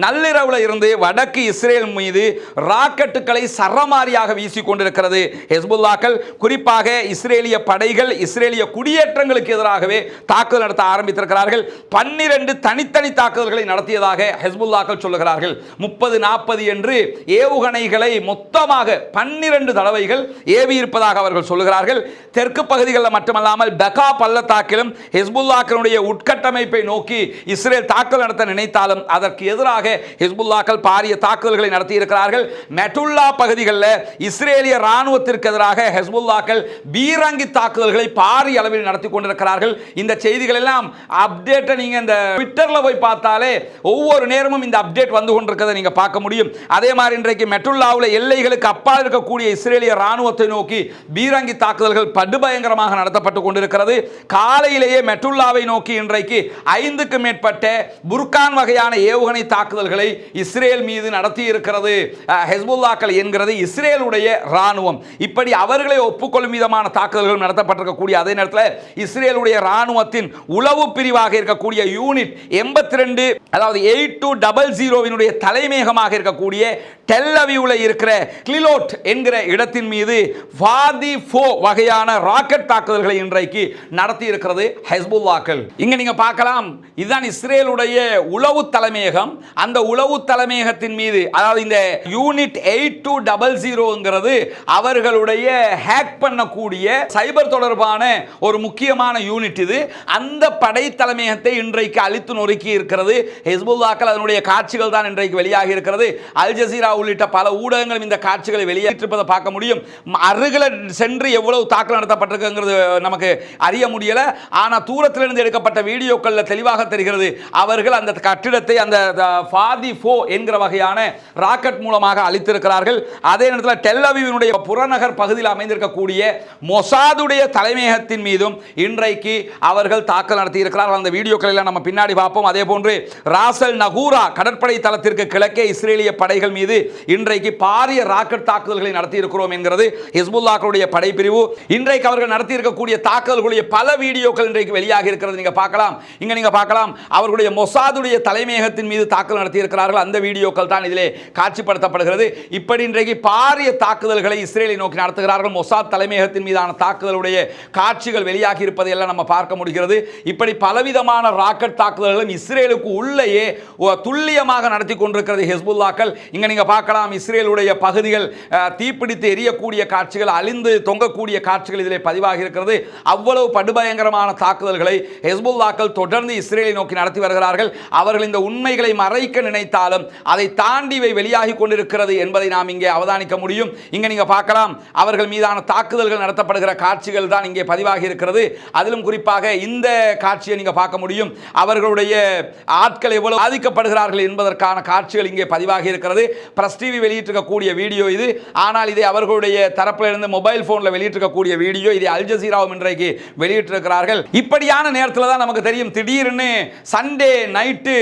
நள்ளிரவுல இருந்து வடக்கு இஸ்ரேல் மீது ராக்கெட்டுகளை சரமாரியாக வீசிக் கொண்டிருக்கிறது ஹிஸ்புல்லாக்கள். குறிப்பாக இஸ்ரேலிய படைகள் இஸ்ரேலிய குடியேற்றங்களுக்கு எதிராகவே தாக்குதல் நடத்த ஆரம்பித்திருக்கிறார்கள். 12 தனித்தனி தாக்குதல்களை நடத்தியதாக ஹிஸ்புல்லாக்கள் சொல்லுகிறார்கள். 30-40 என்று ஏவுகணைகளை மொத்தமாக 12 தடவைகள் ஏவி இருப்பதாக அவர்கள் சொல்லுகிறார்கள். தெற்கு பகுதிகளில் மட்டுமல்லாமல் பெகா பள்ளத்தாக்கிலும் ஹிஸ்புல்லாக்களுடைய உட்கட்டமைப்பை நோக்கி இஸ்ரேல் தாக்குதல் நடத்த நினைத்தாலும் அதற்கு எதிராக ஹிஸ்புல்லாக்கள் பாரிய தாக்குதல்களை நடத்தி இருக்கிறார்கள். மெட்டுல்லா பகுதிகளில் இஸ்ரேலிய ராணுவத்திற்கு எதிராக ஹிஸ்புல்லாக்கள் பீரங்கி தாக்குதல்களை பாரிய அளவில் நடத்தி கொண்டிருக்கிறார்கள். இந்த செய்திகள் எல்லாம் அப்டேட்டை நீங்க இந்த ட்விட்டர்ல போய் பார்த்தாலே ஒவ்வொரு நேரமும் இந்த அப்டேட் வந்து கொண்டிருக்கிறதை நீங்க பார்க்க முடியும். அதே மாதிரி இன்றைக்கு மெட்டுல்லாவில் எல்லைகளுக்கு அப்பால் இருக்கக்கூடிய இஸ்ரேலிய ராணுவத்தை நோக்கி பீரங்கி தாக்குதல்கள் படுபயங்கரமாக நடத்தப்பட்டு கொண்டிருக்கிறது. காலையிலேயே மெட்டுல்லாவை நோக்கி இன்றைக்கு 5க்கும் மேற்பட்ட புர்கான் வகையான ஏவுகணை தாக்குதல்களை இஸ்ரேல் மீது நடத்தி இருக்கிறது ஹிஸ்புல்லாக்கள் என்கிறது இஸ்ரேலுடைய ராணுவம். இப்படி அவர்களை ஒப்புக்கொள்ளும் விதமான தாக்குதல்கள் நடத்தப்பட்டிருக்கக்கூடிய அதே நேரத்தில் இஸ்ரேலுடைய ராணுவத்தின் உளவு பிரிவாக இருக்கக்கூடிய யூனிட் 82 அதாவது 8200 தலைமையகமாக இருக்கக்கூடிய டெல் அவீவ்ல இருக்கிற கிளிலோட் என்கிற இடத்தின் மீது வாதி ஃபோ வகையான ராக்கெட் தாக்குதல்களை இன்றைக்கு நடத்தி இருக்கிறது ஹிஸ்புல்லாக்கள். இங்க நீங்க பார்க்கலாம், இதுதான் இஸ்ரேலுடைய உளவு தலைமையகம். அந்த உளவு தலைமையகத்தின் மீது அதாவது இந்த யூனிட் 8200 அவர்களுடைய ஹேக் பண்ணக்கூடிய சைபர் தொடர்பான ஒரு முக்கியமான யூனிட் இது. அந்த படை தலைமையகத்தை இன்றைக்கு அழித்து நொறுக்கி இருக்கிறது ஹிஸ்புல்லாக்கள். அதனுடைய காட்சிகள் தான் இன்றைக்கு வெளியாகி இருக்கிறது. அல் ஜசீரா உள்ளிட்ட பல ஊடகங்களும் இந்த காட்சிகளை வெளியிட்டிருப்பதை பார்க்க முடியும். அருகில் சென்று எவ்வளவு தாக்குதல் நடத்தப்பட்டிருக்குங்கிறது நமக்கு அறிய முடியல. ஆனால் தூரத்திலிருந்து எடுக்கப்பட்ட வீடியோக்களில் தெளிவாக தெரிகிறது. அவர்கள் அந்த கட்டிடத்தை அந்த ஃபாதி ஃபோ என்கிற வகையான ராக்கெட் மூலமாக அழித்திருக்கிறார்கள். அதே நேரத்தில் டெல் அவீவினுடைய புறநகர் பகுதியில் அமைந்திருக்கக்கூடிய மொசாதுடைய தலைமையகத்தின் மீதும் இன்றைக்கு அவர்கள் தாக்கல் நடத்தி இருக்கிறார்கள். அந்த வீடியோக்களை எல்லாம் நம்ம பின்னாடி பார்ப்போம். அதே போன்று ராசல் நகூரா கடற்படை தளத்திற்கு கிழக்கே இஸ்ரேலிய படைகள் மீது இன்றைக்கு பாரிய ராக்கெட் தாக்குதல்களை நடத்தி இருக்கிறோம் என்கிறது ஹிஸ்புல்லாக்களுடைய படைப்பிரிவு. இன்றைக்கு அவர்கள் நடத்தி இருக்கக்கூடிய தாக்குதல்களுடைய பல வீடியோக்கள் இன்றைக்கு வெளியாக இருக்கிறது. நீங்க பார்க்கலாம், இங்க நீங்க பார்க்கலாம் அவர்களுடைய மொசாதுடைய தலைமையகத்தின் மீது தாக்குதல் நடத்தி இருக்கிறார்கள். அந்த வீடியோக்கள் தான் இதிலே காட்சிப்படுத்தப்படுகிறது. இப்படி இன்றைக்கு பாரிய தாக்குதல்களை இஸ்ரேலை நோக்கி நடத்துகிறார்கள். மொசாத் தலைமையகத்தின் மீதான தாக்குதலுடைய காட்சிகள் வெளியாகி இருப்பதை எல்லாம் நம்ம பார்க்க முடிகிறது. இப்படி பலவிதமான ராக்கெட் தாக்குதல்களும் இஸ்ரேலுக்கு உள்ளேயே துல்லியமாக நடத்தி கொண்டிருக்கிறது ஹிஸ்புல்லாக்கள். இங்க நீங்க பார்க்கலாம் இஸ்ரேலுடைய பகுதிகள் தீப்பிடித்து எரியக்கூடிய காட்சிகள், அழிந்து தொங்கக்கூடிய காட்சிகள் இதிலே பதிவாகி இருக்கிறது. அவ்வளவு படுபயங்கரமான தாக்குதல்களை ஹெஸ்புல்லாக்கள் தொடர்ந்து இஸ்ரேலை நோக்கி நடத்தி வருகிறார்கள். அவர்கள் இந்த உண்மைகளை மறைக்க நினைத்தாலும் அதை தாண்டி வெளியாகி கொண்டிருக்கிறது என்பதை நாம் இங்கே அவதானிக்க முடியும். இங்கே நீங்க பார்க்கலாம் அவர்கள் மீதான தாக்குதல்கள் நடத்தப்படுகிற காட்சிகள் தான் இங்கே பதிவாகி இருக்கிறது. அதிலும் குறிப்பாக இந்த காட்சியை நீங்க பார்க்க முடியும். அவர்களுடைய ஆட்கள் எவ்வளவு பாதிக்கப்படுகிறார்கள் என்பதற்கான காட்சிகள் இங்கே பதிவாகி இருக்கிறது. பிரஸ் டிவி வெளியிட்டிருக்கக்கூடிய வீடியோ இது. ஆனால் இதை அவர்களுடைய தரப்பில் இருந்து மொபைல் போன்ல வெளியிட்டிருக்கக்கூடிய வீடியோ. இதை அல் ஜசீராவும் இன்றைக்கு வெளியிட்டிருக்கிறார்கள். இப்படியான நேரத்தில் தான் நமக்கு தெரியும் திடீர்னு சண்டே நைட்டு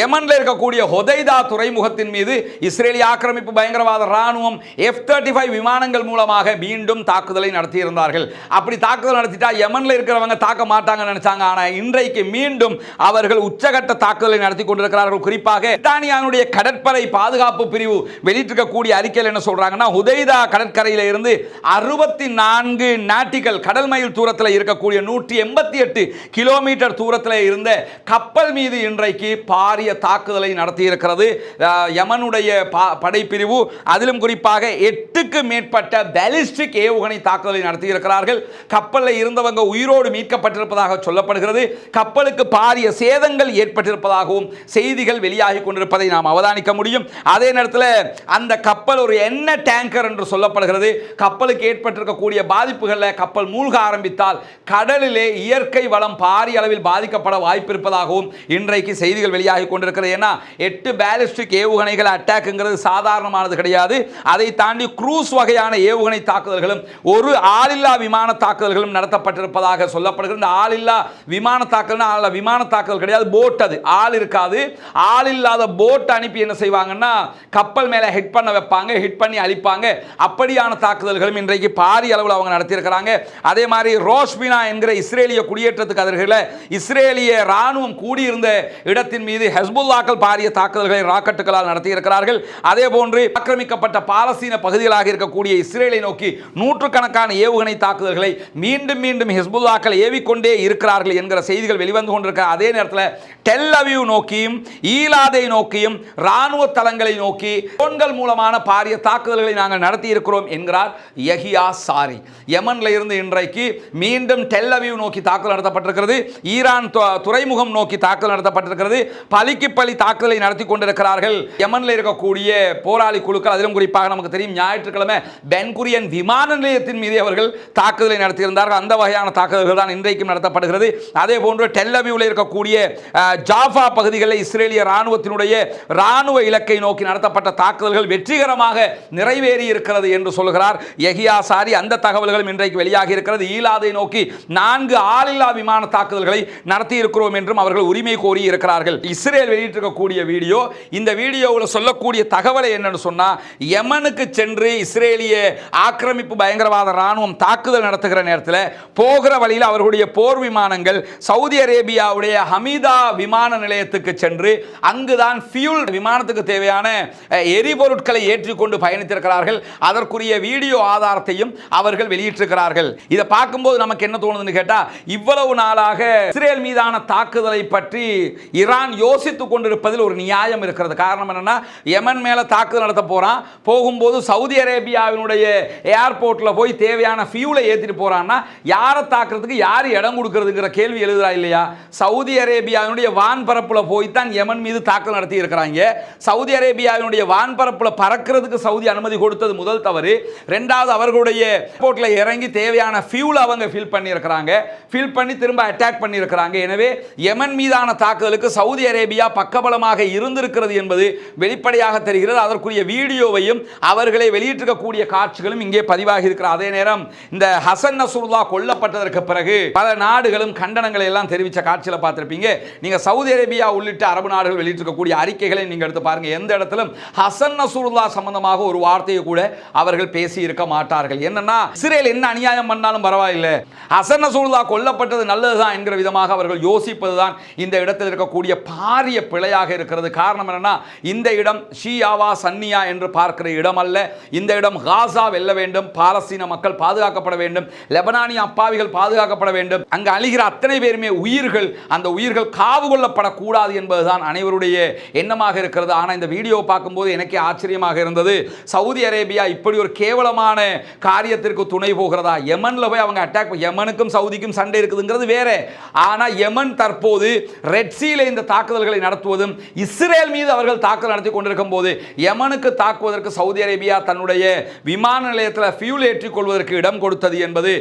யமன்ல இருக்கக்கூடிய ஹொதைதா துறைமுகத்தின் மீது இஸ்ரேலிய ஆக்கிரமிப்பு பயங்கரவாத ராணுவம் F-35 விமானங்கள் மூலமாக மீண்டும் தாக்குதலை நடத்தி இருந்தார்கள். அப்படி தாக்குதல் நடத்திட்டா யமன்ல இருக்கிறவங்க தாக்க மாட்டாங்க நினைச்சாங்க. ஆனா இன்றைக்கு மீண்டும் அவர்கள் உச்சகட்ட தாக்குதலை நடத்தி கொண்டிருக்கிறார்கள். குறிப்பாக பிரித்தானியாவுடைய கடற்படை பாதுகாப்பு பிரிவு வெளியிட்டிருக்கக்கூடிய அறிக்கையில் என்ன சொல்றாங்கன்னா, ஹுதைதா கடற்கரையில இருந்து 64 நாட்டிக்கல் கடல் மைல் தூரத்தில் இருக்கக்கூடிய 188 கிலோமீட்டர் தூரத்தில் இருந்த கப்பல் மீது இன்றைக்கு பாரிய தாக்குதலை நடத்தி இருக்கிறது யமனுடைய படைப்பிரிவு. அதிலும் குறிப்பாக 8க்கு மேற்பட்ட பாலிஸ்டிக் ஏவுகணை தாக்குதலை நடத்தி இருக்கிறார்கள். கப்பலில் இருந்தவங்க உயிரோடு மீட்கப்பட்டிருப்பதாக சொல்லப்படுகிறது. கப்பலுக்கு பாரிய சேதங்கள் ஏற்பட்டிருப்பதாகவும் செய்திகள் வெளியாகி கொண்டிருப்பதை நாம் அவதானிக்க முடியும். அதே நேரத்தில் அந்த கப்பல் ஒரு எண்ணெய் டேங்கர் என்று சொல்லப்படுகிறது. கப்பலுக்கு ஏற்பட்டிருக்கக்கூடிய பாதிப்புகளில் கப்பல் மூழ்க ஆரம்பித்தால் கடலிலே இயற்கை வளம் பாரிய அளவில் பாதிக்கப்பட வாய்ப்பு இருப்பதாகவும் இன்றைக்கு செய்திகள் வெளியாகி கொண்டிருக்கிறது. ஏன்னா 8 பாலிஸ்டிக் ஏவுகணைகள் அட்டாக்ங்கிறது சாதாரணமானது கிடையாது. அதை தாண்டி குரூஸ் வகையான ஏவுகணை தாக்குதல்களும் ஒரு ஆளில்லா விமான தாக்குதல்களும் நடத்தப்பட்டிருப்பதாக சொல்லப்படுகிறது. இந்த ஆளில்லா விமான தாக்குதல் விமான தாக்குதல் கிடையாது, போட். அது ஆள் இருக்காது. ஆள் இல்லாத போட் அனுப்பி என்ன செய்வாங்கன்னா கப்பல் மேல ஹிட் பண்ண வைப்பாங்க, ஹிட் பண்ணி அழிப்பாங்க. அப்படியான தாக்குதல்களும் இன்றைக்கு பாரிய அளவில் அவங்க நடத்தி இருக்கிறாங்க. அதே மாதிரி ரோஷ்பினா என்கிற இஸ்ரேலிய குடியேற்றத்துக்கு அருகில் இஸ்ரேலிய ராணுவம் கூடியிருந்த இடத்தின் மீது ஹெஸ்புல்லாக்கள் பாரிய தாக்குதல்களை ராக்கெட்டுகளால் நடத்தி இருக்கிறார்கள். அதே போன்று ஆக்கிரமிக்கப்பட்ட பாலஸ்தீன பகுதிகளாக இருக்கக்கூடிய இஸ்ரேலை நோக்கி நூற்றுக்கணக்கான ஏவுகணை தாக்குதல்களை மீண்டும் மீண்டும் ஹிஸ்புல்லாக்கள் ஏவிக்கொண்டே இருக்கிறார்கள் என்கிற செய்திகள் வெளிவந்து கொண்டிருக்க அதே நேரத்தில் டெல் அவீவ் நோக்கியும் ஈலாதை நோக்கியும் ராணுவ தளங்களை நோக்கி ட்ரோன்கள் மூலமான பாரிய தாக்குதல்களை நாங்கள் நடத்தி இருக்கிறோம் என்கிறார் யஹியா சாரி. யமன்ல இருந்து இன்றைக்கு மீண்டும் டெல் அவீவ் நோக்கி தாக்குதல் நடத்தப்பட்டிருக்கிறது. ஈரான் துறைமுகம் நோக்கி தாக்குதல் நடத்தப்பட்டிருக்கிறது. பலிக்கு பலி தாக்குதலை நடத்தி கொண்டிருக்கிறார்கள் யமன்ல இருக்கக்கூடிய போராளி குழுக்கள். அதிலும் குறிப்பாக நமக்கு தெரியும் ஞாயிற்றுக்கிழமை பென்குரியன் விமான நிலையத்தின் மீது அவர்கள் தாக்குதலை நடத்தியிருந்தார்கள். அந்த வகையான தாக்குதல்கள் தான் இன்றைக்கும் நடத்தப்படுகிறது. அதே போன்று டெல் அவீவ்ல இருக்கக்கூடிய ஜாஃபா பகுதிகளில் இஸ்ரேலிய ராணுவத்தினுடைய ராணுவ இலக்கை நோக்கி நடத்தப்பட்ட தாக்குதல்கள் வெற்றிகரமாக நிறைவேறி இருக்கிறது என்று சொல்கிறார் யஹியா சாரி. அந்த தகவல்களும் இன்றைக்கு வெளியாகி இருக்கிறது. ஈலாதை நோக்கி 4 ஆளில்லா விமான தாக்குதல்களை நடத்தி இருக்கிறோம் என்றும் அவர்கள் உரிமை கோரி இருக்கிறார்கள். இஸ்ரேல் வெளியிட்டிருக்கக்கூடிய வீடியோ. இந்த வீடியோவில் சொல்லக்கூடிய தகவலை என்னன்னு சொன்னா, யமனுக்கு சென்று இஸ்ரேலிய ஆக்கிரமிப்பு பயங்கரவாத ராணுவம் தாக்குதல் நடத்துகிற நேரத்தில் போகிற வழியில் அவர்களுடைய போர் விமானங்கள் சவுதி அரேபியாவுடைய ஹமீதா விமான நிலையத்துக்கு சென்று அங்குதான் ஃபியூல் விமானத்துக்கு தேவையான எரிபொருட்களை ஏற்றிக்கொண்டு பயணித்திருக்கிறார்கள். அதற்குரிய வீடியோ ஆதாரத்தையும் அவர்கள் வெளியிட்டிருக்கிறார்கள். இதை பார்க்கும்போது நமக்கு என்ன தோணுதுன்னு கேட்டா, இவ்வளவு நாளாக இஸ்ரேல் மீதான தாக்குதலை பற்றி ஈரான் யோசித்துக் கொண்டிருப்பதில் ஒரு நியாயம் இருக்கிறது. காரணம் என்னன்னா, யமன் மேல தாக்குதல் நடத்த போறான், போகும்போது சவுதி அரேபியாவினுடைய ஏர்போர்ட்ல போய் தேவையான ஃபியூலை ஏற்றிட்டு போறான்னா யாரை தாக்குறதுக்கு யார் இடம் கொடுக்கிறதுங்கிற கேள்வி எழுதுறா இல்லையா? சவுதி அரேபியாவினுடைய வான்பரப்புல போய் தான் யமன் மீது தாக்குதல் நடத்தி இருக்கிறாங்க. சவுதி அரேபியாவினுடைய வான்பரப்புல பறக்கிறதுக்கு சவுதி அனுமதி கொடுத்தது முதல் தவறு. இரண்டாவது, அவர்களுடைய ஏர்போர்ட்ல இறங்கி தேவையான ஃபியூல் அவங்க ஃபில் பண்ணி இருக்கிறாங்க, ஃபில் பண்ணி திரும்ப அட்டாக் பண்ணி இருக்கிறாங்க. எனவே யமன் மீதான தாக்குதலுக்கு சவுதி அரேபியா பக்கபலமாக இருந்திருக்கிறது என்பது வெளிப்படையாக தெரிகிறது. அதற்குரிய வீடியோவையும் அவர்களை வெளியிட்டிருக்கக்கூடிய காட்சிகளும் இங்கே பதிவாகி இருக்கிற அதே நேரம் இந்த ஹசன் நஸ்ருல்லா கொல்லப்பட்டதற்கு பிறகு பல நாடுகளும் கண்டனங்களை எல்லாம் தெரிவித்த காட்சியில் பார்த்திருப்பீங்க. நீங்க சவுதி அரேபியா உள்ளிட்ட அரபு நாடுகள் வெளியிட்டிருக்கக்கூடிய அறிக்கைகளை நீங்க எடுத்து பாருங்க. எந்த இடத்திலும் ஹசன் நஸ்ருல்லா சம்பந்தமாக ஒரு வார்த்தையை கூட அவர்கள் பேசி இருக்க மாட்டார்கள். என்னன்னா, இஸ்ரேல் என்ன அநியாயம் பண்ணாலும் பரவாயில்லை, ஹசன் நஸ்ருல்லா கொல்லப்பட்டது நல்லதுதான் என்கிற விதமாக அவர்கள் யோசிப்பதுதான் இந்த இடத்தில் இருக்கக்கூடிய பாரிய பிழையாக இருக்கிறது. காரணம் என்னன்னா, இந்த இடம் ஷியாவா சன்னியா என்று பார்க்கிற இடம் அல்ல. இந்த இடம் காசா வெல்ல வேண்டும், பாலஸ்தீன மக்கள் பாதுகாக்கப்பட வேண்டும், லெபனானிய அப்பாவிகள் பாதுகாக்கப்பட வேண்டும், அங்கு அழிகிற அத்தனை பேருமே உயிர்கள், அந்த உயிர்கள் காவு கொள்ளப்படக்கூடாது என்பதுதான் அனைவருடைய எண்ணமாக இருக்கிறது. ஆனால் இந்த வீடியோ பார்க்கும்போது எனக்கே ஆச்சரியமாக இருந்தது. சவுதி அரேபியா இப்படி ஒரு கேவலமான காரியத்திற்கு துணை போகிறதா? யமன்ல போய் அவங்க அட்டாக், யமனுக்கும் சவுதிக்கும் சண்டை இருக்குதுங்கிறது வேற. ஆனா யமன் தற்போது ரெட் சீல இந்த தாக்குதல்களை நடத்துவதும் இஸ்ரேல் மீது அவர்கள் தாக்குதல் நடத்தி கொண்டிருக்கும் போது யமனுக்கு தாக்குவதற்கு சவுதி அரேபியா தன்னுடைய விமான நிலையத்தில் ஃபியூல் ஏற்றிக் கொள்வதற்கு இடம் கொடுத்தது என்பது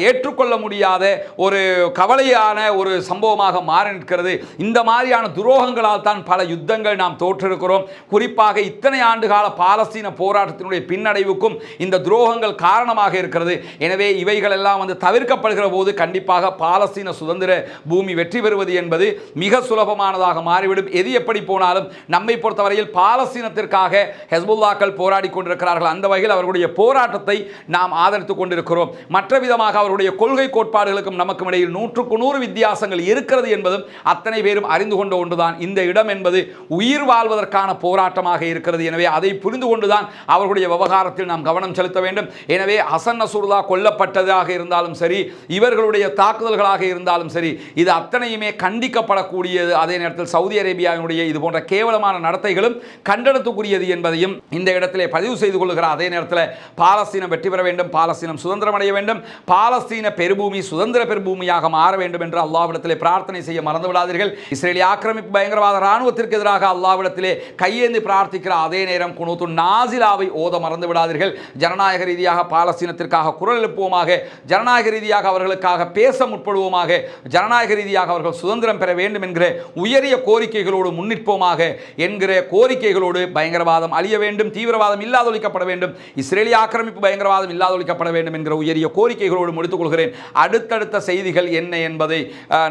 ஏற்றுக்கொள்ள முடியாத ஒரு கவலையான ஒரு சம்பவமாக மாறி நிற்கிறது. இந்த மாதிரியான துரோகங்களால் தான் பல யுத்தங்கள் நாம் தோற்றிருக்கிறோம். குறிப்பாக இத்தனை ஆண்டுகால பாலஸ்தீன போராட்டத்தினுடைய பின்னடைவுக்கும் இந்த துரோகங்கள் காரணமாக இருக்கிறது. எனவே இவைகள் எல்லாம் தவிர்க்கப்படுகிற போது கண்டிப்பாக பாலஸ்தீன சுதந்திர பூமி வெற்றி பெறுவது என்பது மிக சுலபமானதாக மாறிவிடும். எது எப்படி போனாலும் நம்மை பொறுத்தவரையில் பாலஸ்தீனத்திற்காக ஹெஸ்புல்லாக்கள் போராடி கொண்டிருக்கிறார்கள். அந்த வகையில் அவர்களுடைய போராட்டத்தை நாம் ஆதரித்துக் கொண்டிருக்கிறோம். மற்ற விதமாக அவருடைய கொள்கை கோட்பாடுகளுக்கும் நமக்கும் இடையில் 100க்கு 100 வித்தியாசங்கள் இருக்கிறது என்பதும் அத்தனை பேரும் அறிந்து கொண்ட ஒன்றுதான். இந்த இடம் என்பது உயிர் வாழ்வதற்கான போராட்டமாக இருக்கிறது. எனவே அதை புரிந்து கொண்டுதான் அவர்களுடைய விவகாரத்தில் நாம் கவனம் செலுத்த வேண்டும். எனவே ஹசன் நஸ்ருல்லா கொல்லப்பட்டதாக இருந்தாலும் சரி, இவர்களுடைய தாக்குதல்களாக இருந்தாலும் சரி, இது அத்தனையுமே கண்டிக்கப்படக்கூடியது. அதே நேரத்தில் சவுதி அரேபியாவினுடைய இது போன்ற கேவலமான நடத்தைகளும் கண்டனத்துக்குரியது என்பதையும் இந்த இடத்திலே பதிவு செய்து கொள்கிறார். அதே நேரத்தில் பாலஸ்தீனம் வெற்றி பெற வேண்டும், பாலஸ்தீனம் சுதந்திரம் அடைய வேண்டும், பாலஸ்தீன பெருபூமி சுதந்திர பெருபூமியாக மாற வேண்டும் என்று அல்லாஹ்விடத்திலே பிரார்த்தனை செய்ய மறந்து விடாதீர்கள். இஸ்ரேலிய ஆக்கிரமிப்பு பயங்கரவாத ராணுவத்திற்கு எதிராக அல்லாஹ்விடத்திலே கையேந்தி பிரார்த்திக்கிற அதே நேரம் குனூத்து நாசிலாவை ஓத மறந்து விடாதீர்கள். ஜனநாயக ரீதியாக பாலஸ்தீனத்திற்காக குரல் எழுப்புவோமாக, ஜனநாயக ரீதியாக அவர்களுக்காக பேச முற்படுவோமாக, ஜனநாயக ரீதியாக அவர்கள் சுதந்திரம் பெற வேண்டும் என்கிற உயரிய கோரிக்கைகளோடு முன்னிற்போமாக என்கிற கோரிக்கைகளோடு பயங்கரவாதம் அழிய வேண்டும், தீவிரவாதம் இல்லாதொழிக்கப்பட வேண்டும், இஸ்ரேலிய ஆக்கிரமிப்பு பயங்கரவாதம் இல்லாதொழிக்கப்பட வேண்டும் என்கிற உயரிய கோரிக்கைகளோடு முடித்துக் கொள்கிறேன். அடுத்தடுத்த செய்திகள் என்ன என்பதை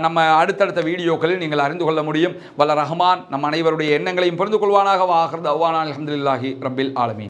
நம்ம அடுத்தடுத்த வீடியோக்களில் நீங்கள் அறிந்து கொள்ள முடியும். வல்ல ரஹ்மான் நம் அனைவருடைய எண்ணங்களையும் புரிந்து கொள்வானாக. வாஹிர் தஅவானா அல்ஹம்துலில்லாஹி ரப்பில் ஆலமீன்.